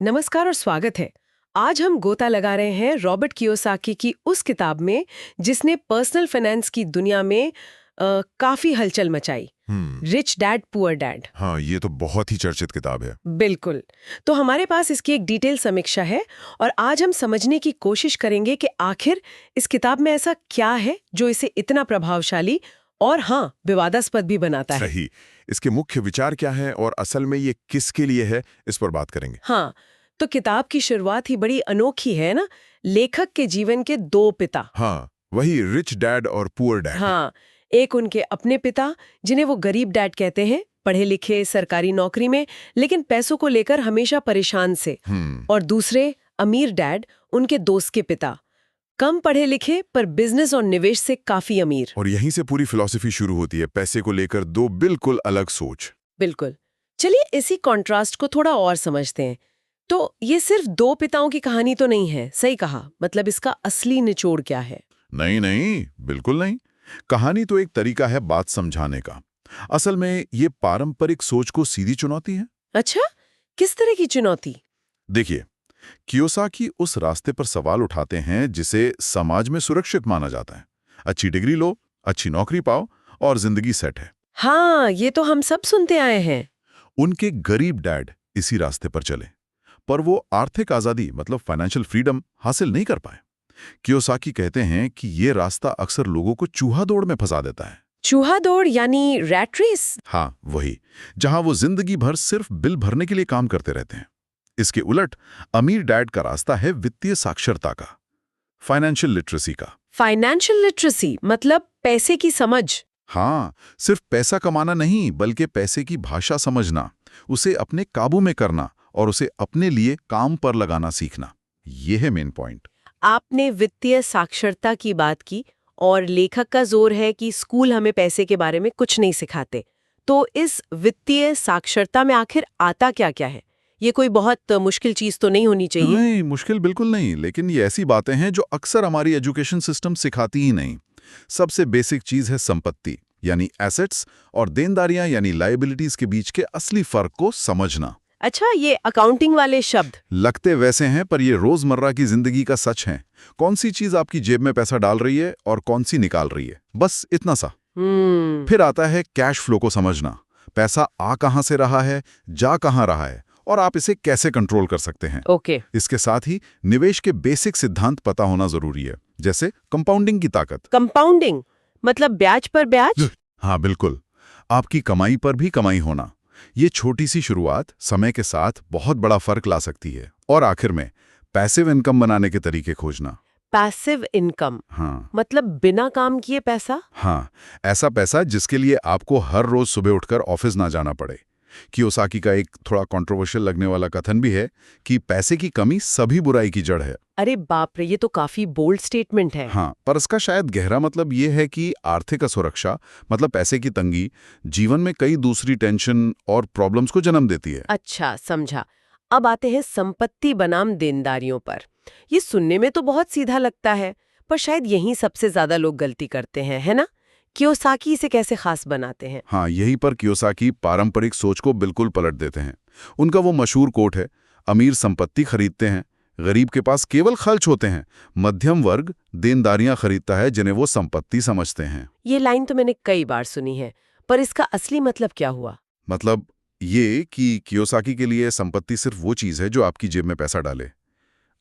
नमस्कार और स्वागत है। आज हम गोता लगा रहे हैं रॉबर्ट कियोसाकी की उस किताब में जिसने पर्सनल फाइनेंस की दुनिया में काफी हलचल मचाई, रिच डैड पुअर डैड। हाँ, ये तो बहुत ही चर्चित किताब है। बिल्कुल। तो हमारे पास इसकी एक डिटेल समीक्षा है और आज हम समझने की कोशिश करेंगे कि आखिर इस किताब में ऐसा क्या है जो इसे इतना प्रभावशाली और विवादास्पद भी बनाता है। सही। इसके मुख्य विचार क्या है और असल में ये किसके लिए है, इस पर बात करेंगे। तो किताब की शुरुआत ही बड़ी अनोखी है ना, लेखक के जीवन के दो पिता। हाँ, वही रिच डैड और पुअर डैड। एक उनके अपने पिता जिन्हें वो गरीब डैड कहते हैं, पढ़े लिखे सरकारी नौकरी में लेकिन पैसों को लेकर हमेशा परेशान से। और दूसरे अमीर डैड, उनके दोस्त के पिता, कम पढ़े लिखे पर बिजनेस और निवेश से काफी अमीर। और यहीं से पूरी फिलॉसफी शुरू होती है, पैसे को लेकर दो बिल्कुल अलग सोच। बिल्कुल। चलिए इसी कॉन्ट्रास्ट को थोड़ा और समझते हैं। तो ये सिर्फ दो पिताओं की कहानी तो नहीं है, सही कहा। मतलब इसका असली निचोड़ क्या है? नहीं, बिल्कुल नहीं। कहानी तो एक तरीका है बात समझाने का। असल में ये पारंपरिक सोच को सीधी चुनौती है। अच्छा, किस तरह की चुनौती? देखिए, कियोसाकी उस रास्ते पर सवाल उठाते हैं जिसे समाज में सुरक्षित माना जाता है। अच्छी डिग्री लो, अच्छी नौकरी पाओ और जिंदगी सेट है। ये तो हम सब सुनते आए हैं। उनके गरीब डैड इसी रास्ते पर चले, पर वो आर्थिक आजादी मतलब फाइनेंशियल फ्रीडम हासिल नहीं कर पाए। कियोसाकी कहते हैं कि ये रास्ता अक्सर लोगों को चूहा दौड़ में फंसा देता है। चूहा दौड़ यानी रैट रेस? हाँ, वही, जहां वो जिंदगी भर सिर्फ बिल भरने के लिए काम करते रहते हैं। इसके उलट अमीर डैड का रास्ता है वित्तीय साक्षरता का, फाइनेंशियल लिटरेसी का। फाइनेंशियल लिटरेसी मतलब पैसे की समझ? हाँ, सिर्फ पैसा कमाना नहीं बल्कि पैसे की भाषा समझना, उसे अपने काबू में करना और उसे अपने लिए काम पर लगाना सीखना। ये है मेन पॉइंट। आपने वित्तीय साक्षरता की बात की और लेखक का जोर है कि स्कूल हमें पैसे के बारे में कुछ नहीं सिखाते। तो इस वित्तीय साक्षरता में आखिर आता क्या-क्या है? ये कोई बहुत मुश्किल चीज तो नहीं होनी चाहिए। नहीं, मुश्किल बिल्कुल नहीं, लेकिन ये ऐसी बातें हैं जो अक्सर हमारी एजुकेशन सिस्टम सिखाती ही नहीं। सबसे बेसिक चीज है संपत्ति यानी एसेट्स और देनदारियां यानी लायबिलिटीज के बीच के असली फर्क को समझना। अच्छा, ये अकाउंटिंग वाले शब्द लगते वैसे हैं पर ये रोजमर्रा की जिंदगी का सच है। कौन सी चीज आपकी जेब में पैसा डाल रही है और कौन सी निकाल रही है, बस इतना सा। फिर आता है कैश फ्लो को समझना। पैसा आ कहां से रहा है, जा कहां रहा है और आप इसे कैसे कंट्रोल कर सकते हैं। इसके साथ ही निवेश के बेसिक सिद्धांत पता होना जरूरी है, जैसे कंपाउंडिंग की ताकत। कंपाउंडिंग मतलब ब्याज पर ब्याज? हाँ, बिल्कुल। आपकी कमाई पर भी कमाई होना। ये छोटी सी शुरुआत समय के साथ बहुत बड़ा फर्क ला सकती है। और आखिर में पैसिव इनकम बनाने के तरीके खोजना। Passive income? मतलब बिना काम किए पैसा? हाँ, ऐसा पैसा जिसके लिए आपको हर रोज सुबह उठकर ऑफिस ना जाना पड़े। कियोसाकी का एक थोड़ा कंट्रोवर्शियल लगने वाला कथन भी है कि पैसे की कमी सभी बुराई की जड़ है। अरे बाप रे, ये तो काफी बोल्ड स्टेटमेंट है। हाँ, पर इसका शायद गहरा मतलब ये है कि आर्थिक असुरक्षा मतलब पैसे की तंगी जीवन में कई दूसरी टेंशन और प्रॉब्लम्स को जन्म देती है। अच्छा, समझा। अब आते हैं संपत्ति बनाम देनदारियों पर। ये सुनने में तो बहुत सीधा लगता है, पर शायद यहीं सबसे ज्यादा लोग गलती करते हैं, है ना? कियोसाकी इसे कैसे खास बनाते हैं? हाँ, यहीं पर कियोसाकी पारंपरिक सोच को बिल्कुल पलट देते हैं। उनका वो मशहूर कोट है, अमीर संपत्ति खरीदते हैं, गरीब के पास केवल खर्च होते हैं, मध्यम वर्ग देनदारियां खरीदता है जिन्हें वो संपत्ति समझते हैं। ये लाइन तो मैंने कई बार सुनी है, पर इसका असली मतलब क्या हुआ? मतलब ये कि कियोसाकी के लिए संपत्ति सिर्फ वो चीज है जो आपकी जेब में पैसा डाले,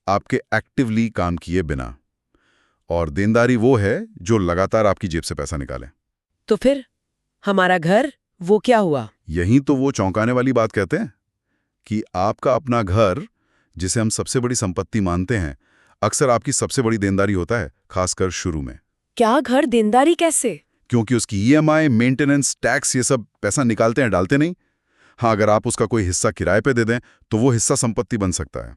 आपके एक्टिवली काम किए बिना, और देनदारी वो है जो लगातार आपकी जेब से पैसा निकाले। तो फिर हमारा घर, वो क्या हुआ? यही तो वो चौंकाने वाली बात कहते हैं कि आपका अपना घर, जिसे हम सबसे बड़ी संपत्ति मानते हैं, अक्सर आपकी सबसे बड़ी देनदारी होता है, खासकर शुरू में। क्या घर देनदारी कैसे? क्योंकि उसकी ईएमआई, मेंटेनेंस, टैक्स, ये सब पैसा निकालते हैं, डालते नहीं। हाँ, अगर आप उसका कोई हिस्सा किराए पे दे दें तो वो हिस्सा संपत्ति बन सकता है।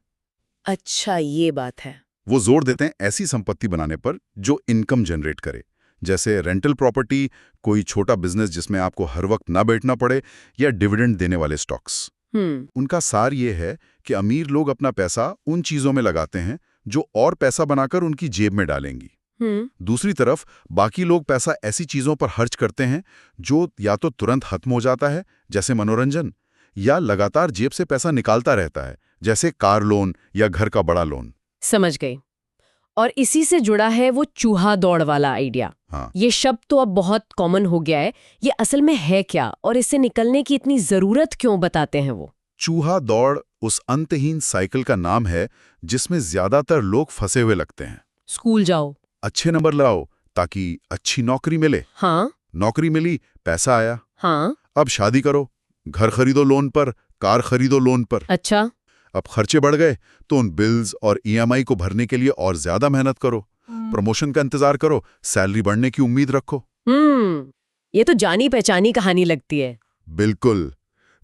अच्छा, ये बात है। वो जोर देते हैं ऐसी संपत्ति बनाने पर जो इनकम जनरेट करे, जैसे रेंटल प्रॉपर्टी, कोई छोटा बिजनेस जिसमें आपको हर वक्त ना बैठना पड़े, या डिविडेंड देने वाले स्टॉक्स। उनका सार ये है कि अमीर लोग अपना पैसा उन चीजों में लगाते हैं जो और पैसा बनाकर उनकी जेब में डालेंगी। दूसरी तरफ बाकी लोग पैसा ऐसी चीजों पर खर्च करते हैं जो या तो तुरंत खत्म हो जाता है, जैसे मनोरंजन, या लगातार जेब से पैसा निकालता रहता है, जैसे कार लोन या घर का बड़ा लोन। समझ गई। और इसी से जुड़ा है वो चूहा दौड़ वाला आइडिया। हाँ, ये शब्द तो अब बहुत कॉमन हो गया है। ये असल में है क्या और इससे निकलने की इतनी जरूरत क्यों बताते हैं वो? चूहा दौड़ उस अंतहीन साइकिल का नाम है जिसमें ज्यादातर लोग फंसे हुए लगते हैं। स्कूल जाओ, अच्छे नंबर लाओ ताकि अच्छी नौकरी मिले, हाँ नौकरी मिली, पैसा आया, हाँ, अब शादी करो, घर खरीदो लोन पर, कार खरीदो लोन पर। अच्छा, अब खर्चे बढ़ गए तो उन बिल्स और ईएमआई को भरने के लिए और ज्यादा मेहनत करो, प्रमोशन का इंतजार करो, सैलरी बढ़ने की उम्मीद रखो। ये तो जानी पहचानी कहानी लगती है। बिल्कुल।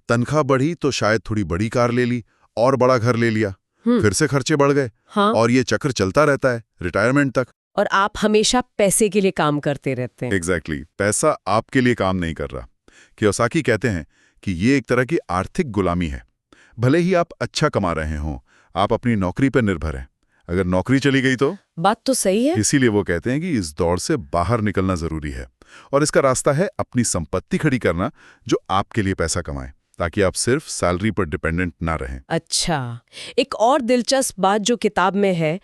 तनख्वाह बढ़ी तो शायद थोड़ी बड़ी कार ले ली और बड़ा घर ले लिया, फिर से खर्चे बढ़ गए, हाँ, और ये चक्र चलता रहता है रिटायरमेंट तक। और आप हमेशा पैसे के लिए काम करते रहते हैं। एग्जैक्टली, पैसा आपके लिए काम नहीं कर रहा। कियोसाकी कहते हैं कि ये एक तरह की आर्थिक गुलामी है। भले ही आप अच्छा कमा रहे हों, आप अपनी नौकरी पर निर्भर हैं। अगर नौकरी चली गई तो? बात तो सही है। इसीलिए वो कहते हैं कि इस दौड़ से बाहर निकलना जरूरी है, और इसका रास्ता है अपनी संपत्ति खड़ी करना जो आपके लिए पैसा कमाए, ताकि आप सिर्फ सैलरी पर डिपेंडेंट ना रहें। अच्छा, एक और दिलचस्प बात जो किताब में है,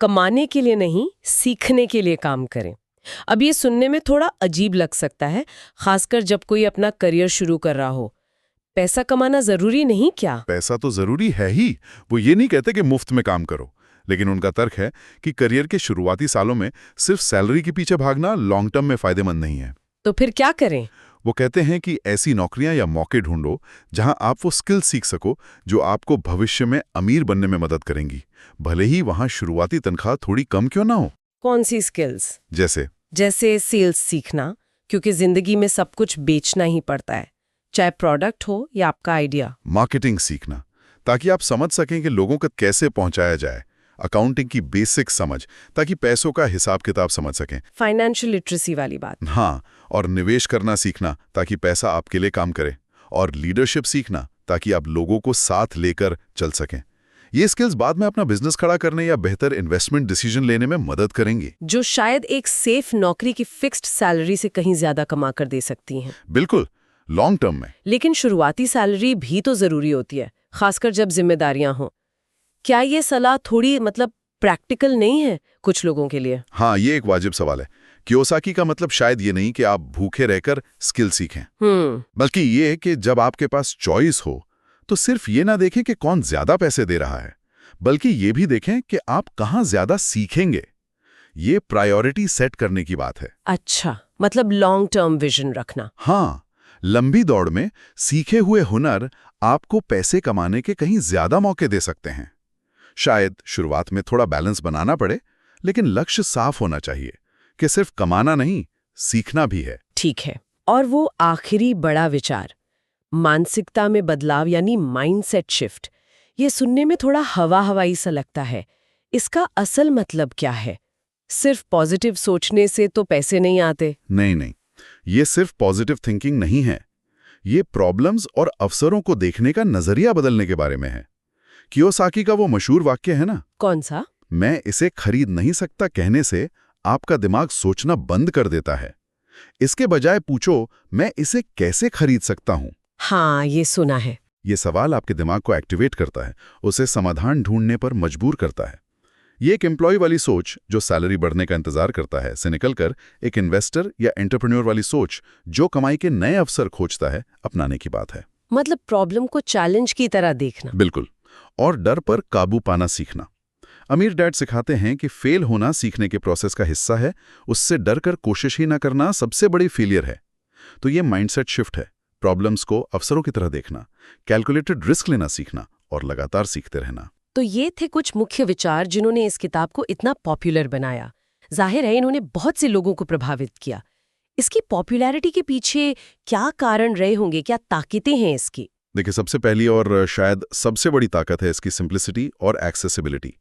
कमाने के लिए नहीं, सीखने के लिए काम करें। अब ये सुनने में थोड़ा अजीब लग सकता है, खासकर जब कोई अपना करियर शुरू कर रहा हो। पैसा कमाना जरूरी नहीं क्या? पैसा तो जरूरी है ही, वो ये नहीं कहते कि मुफ्त में काम करो, लेकिन उनका तर्क है कि करियर के शुरुआती सालों में सिर्फ सैलरी के पीछे भागना लॉन्ग टर्म में फायदेमंद नहीं है। तो फिर क्या करें? वो कहते हैं कि ऐसी नौकरियां या मौके ढूंढो जहां आप वो स्किल सीख सको जो आपको भविष्य में अमीर बनने में मदद करेंगी, भले ही वहां शुरुआती तनख्वाह थोड़ी कम क्यों ना हो। कौन सी स्किल्स? जैसे सेल्स सीखना, क्योंकि जिंदगी में सब कुछ बेचना ही पड़ता है, चाहे प्रोडक्ट हो या आपका आइडिया। मार्केटिंग सीखना, ताकि आप समझ सकें कि लोगों को कैसे पहुंचाया जाए। अकाउंटिंग की बेसिक समझ, ताकि पैसों का हिसाब किताब समझ सकें। फाइनेंशियल लिटरेसी वाली बात। हाँ, और निवेश करना सीखना ताकि पैसा आपके लिए काम करे, और लीडरशिप सीखना ताकि आप लोगों को साथ लेकर चल सकें। ये स्किल्स बाद में अपना बिजनेस खड़ा करने या बेहतर इन्वेस्टमेंट डिसीजन लेने में मदद करेंगी, जो शायद एक सेफ नौकरी की फिक्स्ड सैलरी से कहीं ज्यादा कमा कर दे सकती हैं। बिल्कुल, लॉन्ग टर्म में। लेकिन शुरुआती सैलरी भी तो जरूरी होती है, खासकर जब जिम्मेदारियां हों। क्या ये सलाह थोड़ी प्रैक्टिकल नहीं है कुछ लोगों के लिए? हाँ, ये एक वाजिब सवाल है। कियोसाकी का मतलब शायद ये नहीं कि आप भूखे रहकर स्किल सीखें, बल्कि ये है कि जब आपके पास चॉइस हो तो सिर्फ ये ना देखें कि कौन ज्यादा पैसे दे रहा है, बल्कि ये भी देखें कि आप कहाँ ज्यादा सीखेंगे। ये प्रायोरिटी सेट करने की बात है। अच्छा, मतलब लॉन्ग टर्म विजन रखना। हाँ, लंबी दौड़ में सीखे हुए हुनर आपको पैसे कमाने के कहीं ज्यादा मौके दे सकते हैं। शायद शुरुआत में थोड़ा बैलेंस बनाना पड़े, लेकिन लक्ष्य साफ होना चाहिए कि सिर्फ कमाना नहीं, सीखना भी है। ठीक है। और वो आखिरी बड़ा विचार, मानसिकता में बदलाव यानी माइंडसेट शिफ्ट, ये सुनने में थोड़ा हवा हवाई सा लगता है। इसका असल मतलब क्या है? सिर्फ पॉजिटिव सोचने से तो पैसे नहीं आते? नहीं, ये सिर्फ पॉजिटिव थिंकिंग नहीं है। ये प्रॉब्लम्स और अवसरों को देखने का नजरिया बदलने के बारे में है। कियोसाकी का वो मशहूर वाक्य है ना, कौन सा? मैं इसे खरीद नहीं सकता कहने से आपका दिमाग सोचना बंद कर देता है। इसके बजाय पूछो, मैं इसे कैसे खरीद सकता हूं? हाँ, ये सुना है। ये सवाल आपके दिमाग को एक्टिवेट करता है, उसे समाधान ढूंढने पर मजबूर करता है। ये एक एम्प्लॉय वाली सोच जो सैलरी बढ़ने का इंतजार करता है से निकलकर एक इन्वेस्टर या एंटरप्रेन्योर वाली सोच जो कमाई के नए अवसर खोजता है, अपनाने की बात है। मतलब प्रॉब्लम को चैलेंज की तरह देखना। बिल्कुल, और डर पर काबू पाना सीखना। अमीर डैड सिखाते हैं कि फेल होना सीखने के प्रोसेस का हिस्सा है, उससे डर कर कोशिश ही ना करना सबसे बड़ी फेलियर है। तो ये माइंडसेट शिफ्ट है, प्रॉब्लम्स को अवसरों की तरह देखना, कैलकुलेटेड रिस्क लेना सीखना और लगातार सीखते रहना। तो ये थे कुछ मुख्य विचार जिन्होंने इस किताब को इतना पॉपुलर बनाया। जाहिर है इन्होंने बहुत से लोगों को प्रभावित किया। इसकी पॉपुलैरिटी के पीछे क्या कारण रहे होंगे, क्या ताकतें हैं इसकी? देखिए, सबसे पहली और शायद सबसे बड़ी ताकत है इसकी सिंप्लिसिटी और एक्सेसिबिलिटी।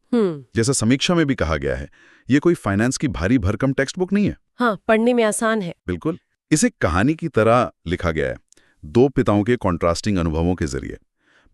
जैसा समीक्षा में भी कहा गया है, ये कोई फाइनेंस की भारी भरकम टेक्स्ट बुक नहीं है। हाँ, पढ़ने में आसान है। बिल्कुल, इसे कहानी की तरह लिखा गया है, दो पिताओं के कॉन्ट्रास्टिंग अनुभवों के जरिए।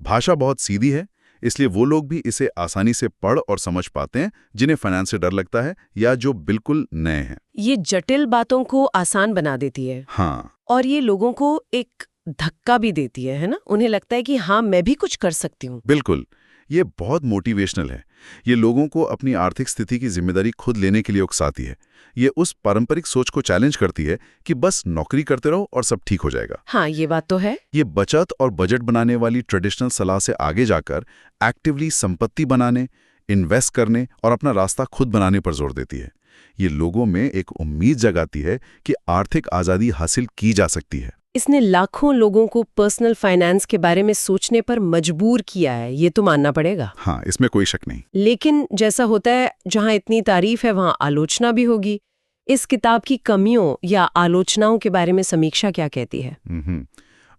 भाषा बहुत सीधी है, इसलिए वो लोग भी इसे आसानी से पढ़ और समझ पाते हैं जिन्हें फाइनेंस से डर लगता है या जो बिल्कुल नए हैं। ये जटिल बातों को आसान बना देती है। हाँ, और ये लोगों को एक धक्का भी देती है ना? उन्हें लगता है कि हाँ, मैं भी कुछ कर सकती हूँ। बिल्कुल, ये बहुत मोटिवेशनल है। ये लोगों को अपनी आर्थिक स्थिति की जिम्मेदारी खुद लेने के लिए उकसाती है। ये उस पारंपरिक सोच को चैलेंज करती है कि बस नौकरी करते रहो और सब ठीक हो जाएगा। हाँ, ये बात तो है। ये बचत और बजट बनाने वाली ट्रेडिशनल सलाह से आगे जाकर एक्टिवली संपत्ति बनाने, इन्वेस्ट करने और अपना रास्ता खुद बनाने पर जोर देती है। ये लोगों में एक उम्मीद जगाती है कि आर्थिक आज़ादी हासिल की जा सकती है। इसने लाखों लोगों को पर्सनल फाइनेंस के बारे में सोचने पर मजबूर किया है, ये तो मानना पड़ेगा। हाँ, इसमें कोई शक नहीं। लेकिन जैसा होता है, जहाँ इतनी तारीफ है वहाँ आलोचना भी होगी। इस किताब की कमियों या आलोचनाओं के बारे में समीक्षा क्या कहती है?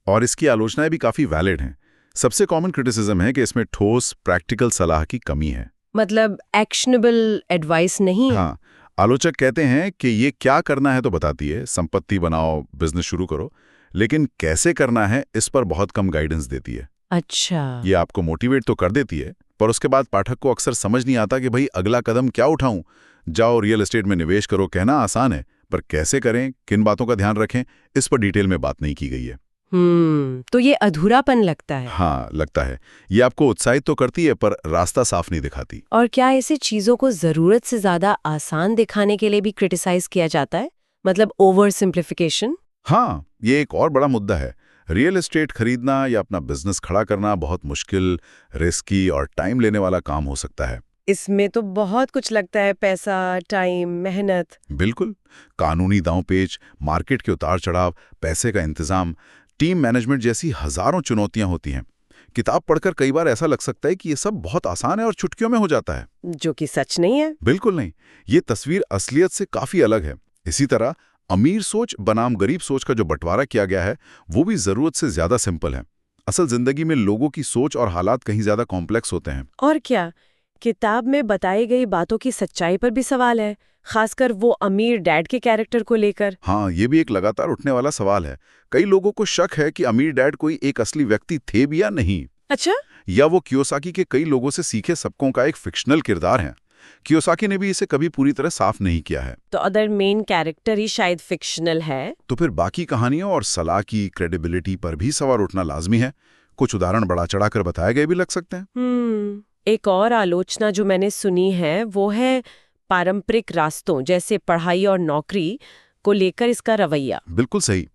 और इसकी आलोचनाएं भी काफी वैलिड हैं। सबसे कॉमन क्रिटिसिज्म है कि इसमें ठोस प्रैक्टिकल सलाह की कमी है। मतलब एक्शनेबल एडवाइस नहीं है। हाँ, आलोचक कहते हैं कि ये क्या करना है तो बताती है, संपत्ति बनाओ, बिजनेस शुरू करो, लेकिन कैसे करना है इस पर बहुत कम गाइडेंस देती है। अच्छा। ये आपको मोटिवेट तो कर देती है, पर उसके बाद पाठक को अक्सर समझ नहीं आता कि भाई अगला कदम क्या उठाऊं। जाओ रियल एस्टेट में निवेश करो कहना आसान है, पर कैसे करें, किन बातों का ध्यान रखें, इस पर डिटेल में बात नहीं की गई है। तो ये अधूरापन लगता है। हाँ, लगता है। ये आपको उत्साहित तो करती है पर रास्ता साफ नहीं दिखाती। और क्या ऐसी चीजों को जरूरत से ज्यादा आसान दिखाने के लिए भी क्रिटिसाइज किया जाता है? मतलब ओवर सिंप्लीफिकेशन? हाँ, ये एक और बड़ा मुद्दा है। रियल एस्टेट खरीदना या अपना बिजनेस खड़ा करना बहुत मुश्किल, रिस्की और टाइम लेने वाला काम हो सकता है। इसमें तो बहुत कुछ लगता है, पैसा, टाइम, मेहनत। बिल्कुल। कानूनी दांवपेच, मार्केट के उतार चढ़ाव, पैसे का इंतजाम, टीम मैनेजमेंट जैसी हजारों चुनौतियां होती हैं। किताब पढ़कर कई बार ऐसा लग सकता है कि ये सब बहुत आसान है और चुटकियों में हो जाता है, जो कि सच नहीं है। बिल्कुल नहीं। ये तस्वीर असलियत से काफी अलग है। इसी तरह अमीर सोच बनाम गरीब सोच का जो बंटवारा किया गया है वो भी जरूरत से ज्यादा सिंपल है। असल जिंदगी में लोगों की सोच और हालात कहीं ज्यादा कॉम्प्लेक्स होते हैं। और क्या, किताब में बताई गई बातों की सच्चाई पर भी सवाल है, खासकर वो अमीर डैड के कैरेक्टर को लेकर। हाँ, ये भी एक लगातार उठने वाला सवाल है। कई लोगों को शक है कि अमीर डैड कोई एक असली व्यक्ति थे भी या नहीं। अच्छा। या वो कियोसाकी के कई लोगों से सीखे सबकों का एक फिक्शनल किरदार है। कियोसाकी ने भी इसे कभी पूरी तरह साफ नहीं किया है। तो अदर मेन कैरेक्टर ही शायद फिक्शनल है। तो फिर बाकी कहानियों और सलाह की क्रेडिबिलिटी पर भी सवाल उठना लाजमी है। कुछ उदाहरण बढ़ा चढ़ाकर बताए गए भी लग सकते हैं। एक और आलोचना जो मैंने सुनी है वो है पारंपरिक रास्तों जैसे पढ़ाई और नौकरी को लेकर इसका रवैया। बिल्कुल सही।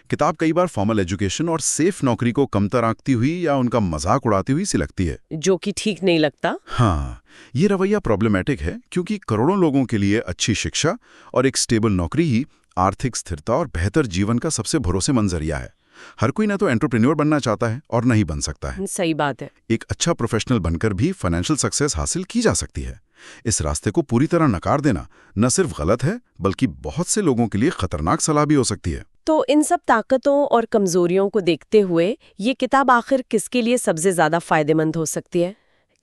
किताब कई बार फॉर्मल एजुकेशन और सेफ नौकरी को कमतर आंकती हुई या उनका मजाक उड़ाती हुई सी लगती है, जो कि ठीक नहीं लगता। हाँ, ये रवैया प्रॉब्लमेटिक है क्योंकि करोड़ों लोगों के लिए अच्छी शिक्षा और एक स्टेबल नौकरी ही आर्थिक स्थिरता और बेहतर जीवन का सबसे भरोसेमंद जरिया है। हर कोई न तो एंटरप्रेन्योर बनना चाहता है और न ही बन सकता है। सही बात है। एक अच्छा प्रोफेशनल बनकर भी फाइनेंशियल सक्सेस हासिल की जा सकती है। इस रास्ते को पूरी तरह नकार देना न सिर्फ गलत है बल्कि बहुत से लोगों के लिए खतरनाक सलाह भी हो सकती है। तो इन सब ताकतों और कमजोरियों को देखते हुए ये किताब आखिर किसके लिए सबसे ज्यादा फायदेमंद हो सकती है?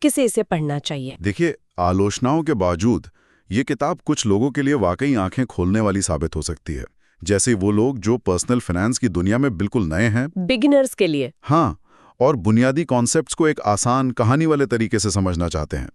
किसे इसे पढ़ना चाहिए? देखिए, आलोचनाओं के बावजूद ये किताब कुछ लोगों के लिए वाकई आंखें खोलने वाली साबित हो सकती है। जैसे वो लोग जो पर्सनल फाइनेंस की दुनिया में बिल्कुल नए हैं, बिगिनर्स के लिए। हाँ, और बुनियादी कॉन्सेप्ट्स को एक आसान कहानी वाले तरीके से समझना चाहते हैं।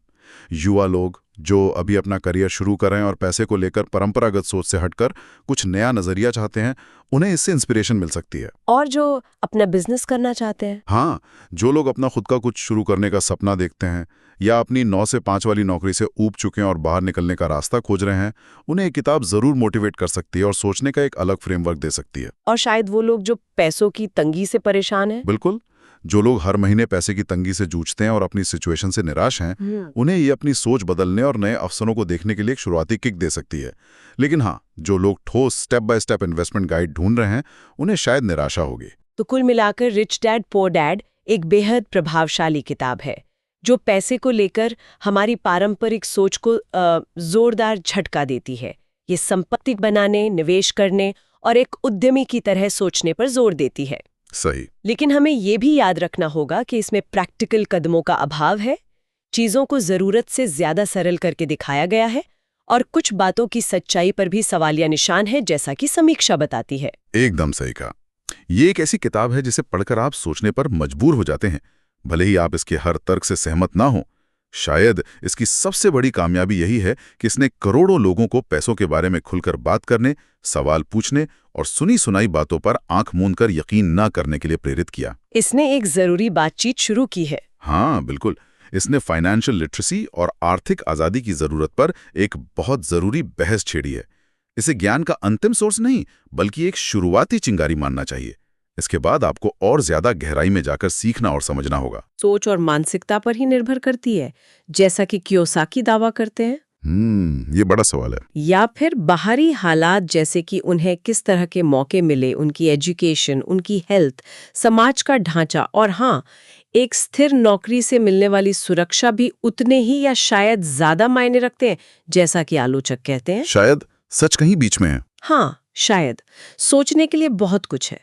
युवा लोग जो अभी अपना करियर शुरू कर रहे हैं और पैसे को लेकर परंपरागत सोच से हटकर कुछ नया नजरिया चाहते हैं, उन्हें इससे इंस्पिरेशन मिल सकती है। और जो अपना बिजनेस करना चाहते हैं, हाँ, जो लोग अपना खुद का कुछ शुरू करने का सपना देखते हैं या अपनी 9 से 5 वाली नौकरी से ऊब चुके हैं और बाहर निकलने का रास्ता खोज रहे हैं, उन्हें एक किताब जरूर मोटिवेट कर सकती है और सोचने का एक अलग फ्रेमवर्क दे सकती है। और शायद वो लोग जो पैसों की तंगी से परेशान हैं, बिल्कुल, जो लोग हर महीने पैसे की तंगी से जूझते हैं और अपनी सिचुएशन से निराश हैं, उन्हें ये अपनी सोच बदलने और नए अवसरों को देखने के लिए एक शुरुआती किक दे सकती है। लेकिन हाँ, जो लोग ठोस step by step investment guide ढूंढ रहे हैं, उन्हें शायद निराशा होगी। तो कुल मिलाकर रिच डैड पुअर डैड एक बेहद प्रभावशाली किताब है जो पैसे को लेकर हमारी पारंपरिक सोच को जोरदार झटका देती है। ये संपत्ति बनाने, निवेश करने और एक उद्यमी की तरह सोचने पर जोर देती है। सही। लेकिन हमें ये भी याद रखना होगा कि इसमें प्रैक्टिकल कदमों का अभाव है। चीजों को जरूरत से ज्यादा सरल करके दिखाया गया है और कुछ बातों की सच्चाई पर भी सवालिया निशान है, जैसा कि समीक्षा बताती है। एकदम सही कहा। ये एक ऐसी किताब है जिसे पढ़कर आप सोचने पर मजबूर हो जाते हैं, भले ही आप इसके हर तर्क से सहमत ना हो। शायद इसकी सबसे बड़ी कामयाबी यही है कि इसने करोड़ों लोगों को पैसों के बारे में खुलकर बात करने, सवाल पूछने और सुनी सुनाई बातों पर आंख मूंद कर यकीन न करने के लिए प्रेरित किया। इसने एक जरूरी बातचीत शुरू की है। हाँ, बिल्कुल। इसने फाइनेंशियल लिटरेसी और आर्थिक आज़ादी की ज़रूरत पर एक बहुत ज़रूरी बहस छेड़ी है। इसे ज्ञान का अंतिम सोर्स नहीं, बल्कि एक शुरुआती चिंगारी मानना चाहिए। इसके बाद आपको और ज्यादा गहराई में जाकर सीखना और समझना होगा। सोच और मानसिकता पर ही निर्भर करती है, जैसा कि कियोसाकी दावा करते हैं? ये बड़ा सवाल है। या फिर बाहरी हालात, जैसे कि उन्हें किस तरह के मौके मिले, उनकी एजुकेशन, उनकी हेल्थ, समाज का ढांचा, और हाँ, एक स्थिर नौकरी से मिलने वाली सुरक्षा भी उतने ही या शायद ज्यादा मायने रखते हैं, जैसा कि आलोचक कहते हैं? शायद सच कहीं बीच में है। हाँ, शायद। सोचने के लिए बहुत कुछ है।